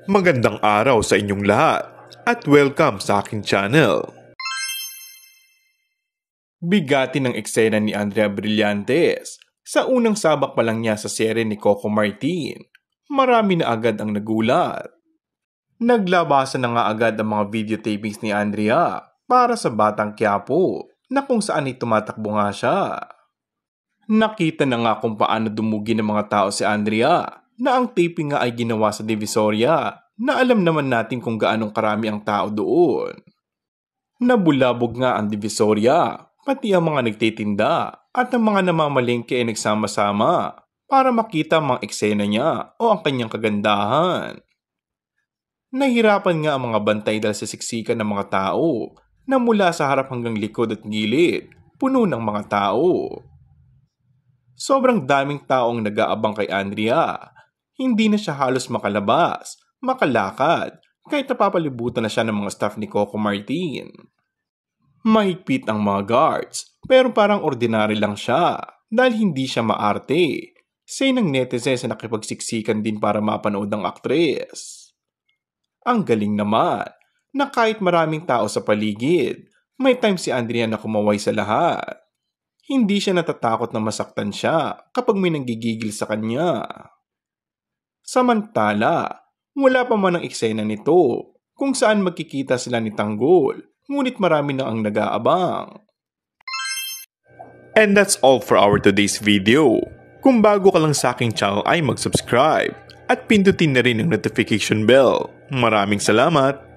Magandang araw sa inyong lahat at welcome sa aking channel. Bigati ng eksena ni Andrea Brillantes sa unang sabak pa lang niya sa serye ni Coco Martin. Marami na agad ang nagulat. Naglabasan na nga agad ang mga video tapings ni Andrea para sa Batang Quiapo na kung saan ay tumatakbo nga siya. Nakita na nga kung paano dumugi ng mga tao si Andrea na ang taping nga ay ginawa sa Divisoria na alam naman natin kung gaanong karami ang tao doon. Nabulabog nga ang Divisoria, pati ang mga nagtitinda at ang mga namamalengke ay nagsama-sama para makita ang mga eksena niya o ang kanyang kagandahan. Nahirapan nga ang mga bantay dahil sa siksikan ng mga tao na mula sa harap hanggang likod at gilid, puno ng mga tao. Sobrang daming taong nag-aabang kay Andrea. Hindi na siya halos makalabas, makalakad, kahit napapalibutan na siya ng mga staff ni Coco Martin. Mahigpit ang mga guards, pero parang ordinary lang siya dahil hindi siya maarte. Say ng netizens na nakipagsiksikan din para mapanood ang aktres. Ang galing naman na kahit maraming tao sa paligid, may time si Andrea na kumaway sa lahat. Hindi siya natatakot na masaktan siya kapag may nanggigigil sa kanya. Samantala, wala pa man ang eksena nito kung saan magkikita sila ni Tanggol, ngunit marami na ang nag-aabang. And that's all for our today's video. Kung bago ka lang sa aking channel ay mag-subscribe at pindutin na rin ang notification bell. Maraming salamat!